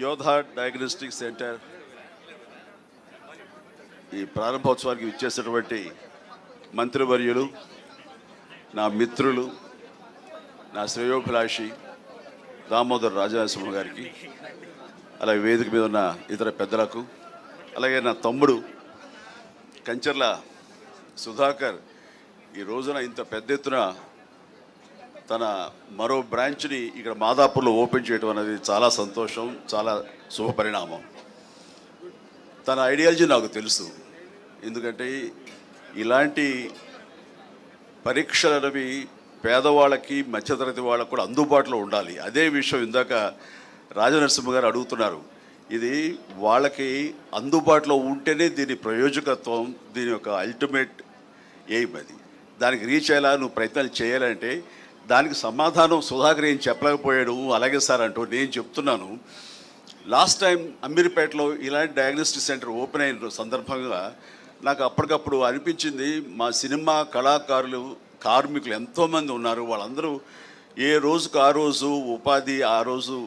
యోధా diagnostic centre ఈ ప్రారంభోత్సవానికి ఇచ్చేసినటువంటి మంత్రివర్యులు, నా మిత్రులు, నా శ్రేయోభిలాషి దామోదర్ రాజనరసింహ గారికి, అలాగే వేదిక మీద ఉన్న ఇతర పెద్దలకు, అలాగే నా తమ్ముడు కంచర్ల సుధాకర్ ఈ రోజున ఇంత పెద్ద ఎత్తున తన మరో బ్రాంచ్ని ఇక్కడ మాదాపూర్లో ఓపెన్ చేయడం అనేది చాలా సంతోషం, చాలా శుభపరిణామం. తన ఐడియాలజీ నాకు తెలుసు. ఎందుకంటే ఇలాంటి పరీక్షలు అనేవి పేదవాళ్ళకి, మధ్యతరగతి వాళ్ళకు కూడా అందుబాటులో ఉండాలి. అదే విషయం ఇందాక రాజనరసింహ గారు అడుగుతున్నారు. ఇది వాళ్ళకి అందుబాటులో ఉంటేనే దీని ప్రయోజకత్వం, దీని యొక్క అల్టిమేట్ ఎయిమ్. అది దానికి రీచ్ అయ్యేలా నువ్వు ప్రయత్నాలు చేయాలంటే దానికి సమాధానం సుధాకర్ ఏం చెప్పలేకపోయాడు. అలాగే సార్ అంటూ నేను చెప్తున్నాను. లాస్ట్ టైం అమీర్పేటలో ఇలాంటి డయాగ్నోస్టిక్ సెంటర్ ఓపెన్ అయిన సందర్భంగా నాకు అప్పటికప్పుడు అనిపించింది, మా సినిమా కళాకారులు, కార్మికులు ఎంతోమంది ఉన్నారు. వాళ్ళందరూ ఏ రోజుకు ఆ రోజు ఉపాధి, ఆ రోజు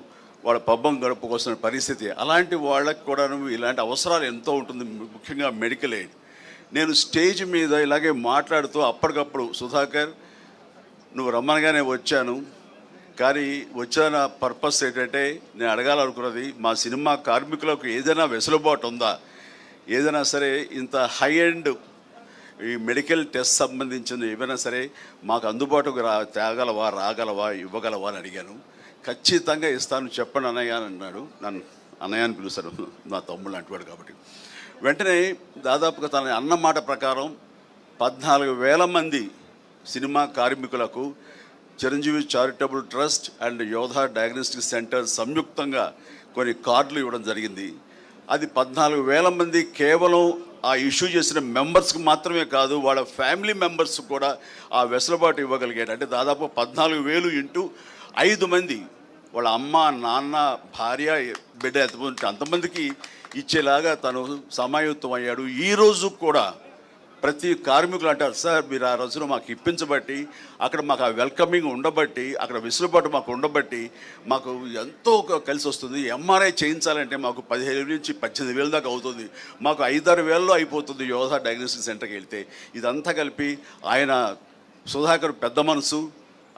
వాళ్ళ పబ్బం గడుపుకోవాల్సిన పరిస్థితి. అలాంటి వాళ్ళకి కూడా ఇలాంటి అవసరాలు ఎంతో ఉంటుంది, ముఖ్యంగా మెడికల్ ఎయిడ్. నేను స్టేజ్ మీద ఇలాగే మాట్లాడుతూ అప్పటికప్పుడు సుధాకర్ నువ్వు రమ్మనగానే వచ్చాను, కానీ వచ్చిన పర్పస్ ఏంటంటే నేను అడగాలనుకున్నది, మా సినిమా కార్మికులకు ఏదైనా వెసులుబాటు ఉందా, ఏదైనా సరే ఇంత హై ఎండ్ ఈ మెడికల్ టెస్ట్ సంబంధించిన ఏమైనా సరే మాకు అందుబాటుకు రాగలవా ఇవ్వగలవా అని అడిగాను. ఖచ్చితంగా ఇస్తాను, చెప్పండి అన్నయ్య అని అన్నాడు. నన్ను అన్నయ్య అని పిలుస్తాను, నా తమ్ముళ్ళు అంటున్నాడు కాబట్టి. వెంటనే దాదాపుగా తన అన్న మాట ప్రకారం 14,000 మంది సినిమా కార్మికులకు చిరంజీవి చారిటబుల్ ట్రస్ట్ అండ్ యోధా డయాగ్నోస్టిక్ సెంటర్ సంయుక్తంగా కొన్ని కార్డులు ఇవ్వడం జరిగింది. అది 14,000 మంది కేవలం ఆ ఇష్యూ చేసిన మెంబర్స్కి మాత్రమే కాదు, వాళ్ళ ఫ్యామిలీ మెంబర్స్ కూడా ఆ వెసులుబాటు ఇవ్వగలిగాడు. అంటే దాదాపు 14,000 ఇంటూ 5 మంది, వాళ్ళ అమ్మ, నాన్న, భార్య, బిడ్డ ఎంతమంది అంతమందికి ఇచ్చేలాగా తను సమాయుత్తం అయ్యాడు. ఈరోజు కూడా ప్రతి కార్మికులు అంటారు, సార్ మీరు ఆ రోజున మాకు ఇప్పించబట్టి, అక్కడ మాకు ఆ వెల్కమింగ్ ఉండబట్టి, అక్కడ వెసులుబాటు మాకు ఉండబట్టి మాకు ఎంతో కలిసి వస్తుంది. ఎంఆర్ఐ చేయించాలంటే మాకు 15,000 నుంచి 18,000 దాకా అవుతుంది, మాకు 5-6 వేలలో అయిపోతుంది యోధా డయాగ్నోస్టిక్ సెంటర్కి వెళ్తే. ఇదంతా కలిపి ఆయన సుధాకర్ పెద్ద మనసు,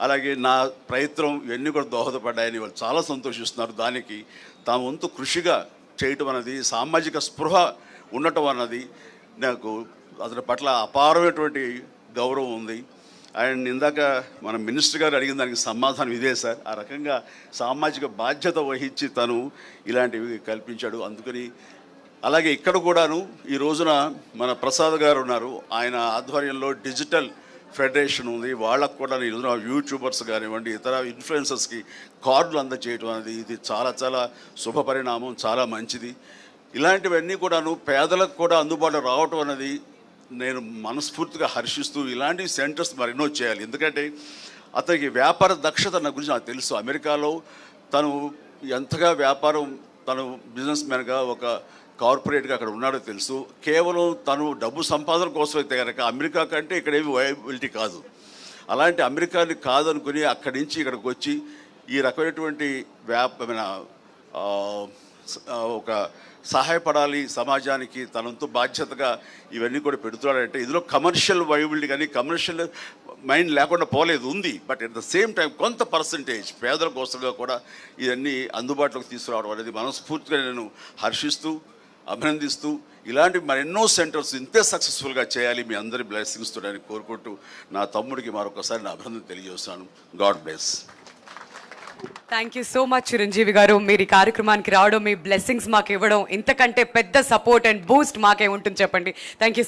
అలాగే నా ప్రయత్నం ఇవన్నీ కూడా దోహదపడ్డాయని వాళ్ళు చాలా సంతోషిస్తున్నారు. దానికి తాము వంతు కృషిగా చేయటం అన్నది, సామాజిక స్పృహ ఉండటం అన్నది నాకు అతని పట్ల అపారమైనటువంటి గౌరవం ఉంది. అండ్ ఇందాక మన మినిస్టర్ గారు అడిగిన దానికి సమాధానం ఇదే సార్. ఆ రకంగా సామాజిక బాధ్యత వహించి తను ఇలాంటివి కల్పించాడు. అందుకని అలాగే ఇక్కడ కూడాను ఈ రోజున మన ప్రసాద్ గారు ఉన్నారు, ఆయన ఆధ్వర్యంలో డిజిటల్ ఫెడరేషన్ ఉంది. వాళ్ళకు కూడా ఈ రోజున యూట్యూబర్స్ కానివ్వండి, ఇతర ఇన్ఫ్లుయెన్సర్స్కి కార్డులు అందజేయడం అనేది ఇది చాలా చాలా శుభపరిణామం, చాలా మంచిది. ఇలాంటివన్నీ కూడాను పేదలకు కూడా అందుబాటులో రావటం అనేది నేను మనస్ఫూర్తిగా హర్షిస్తూ ఇలాంటి సెంటర్స్ మరెన్నో చేయాలి. ఎందుకంటే అతనికి వ్యాపార దక్షత నా గురించి నాకు తెలుసు. అమెరికాలో తను ఎంతగా వ్యాపారం, తను బిజినెస్ మ్యాన్గా ఒక కార్పొరేట్గా అక్కడ ఉన్నాడో తెలుసు. కేవలం తను డబ్బు సంపాదన కోసం అయితే కనుక అమెరికా కంటే ఇక్కడ ఏమి వయబిలిటీ కాదు. అలాంటి అమెరికాని కాదనుకుని అక్కడి నుంచి ఇక్కడికి వచ్చి ఈ రకమైనటువంటి ఒక సహాయపడాలి సమాజానికి, తనంతో బాధ్యతగా ఇవన్నీ కూడా పెడుతున్నాడంటే ఇందులో కమర్షియల్ వైబిలిటీ కానీ కమర్షియల్ మైండ్ లేకుండా పోలేదు, ఉంది. But at the same time కొంత పర్సంటేజ్ పేదల కోసంగా కూడా ఇవన్నీ అందుబాటులోకి తీసుకురావడం అనేది మనస్ఫూర్తిగా నేను హర్షిస్తూ, అభినందిస్తూ, ఇలాంటి మరెన్నో సెంటర్స్ ఇంతే సక్సెస్ఫుల్గా చేయాలి, మీ అందరి బ్లెస్సింగ్స్ తోడని కోరుకుంటూ నా తమ్ముడికి మరొకసారి నా అభినందన తెలియజేస్తున్నాను. God bless. Thank you so much Chiranjeevi గారు. మీరు ఈ కార్యక్రమానికి రావడం, మీ బ్లెస్సింగ్స్ మాకు ఇవ్వడం, ఇంతకంటే పెద్ద సపోర్ట్ అండ్ బూస్ట్ మాకే ఉంటుంది చెప్పండి. Thank you.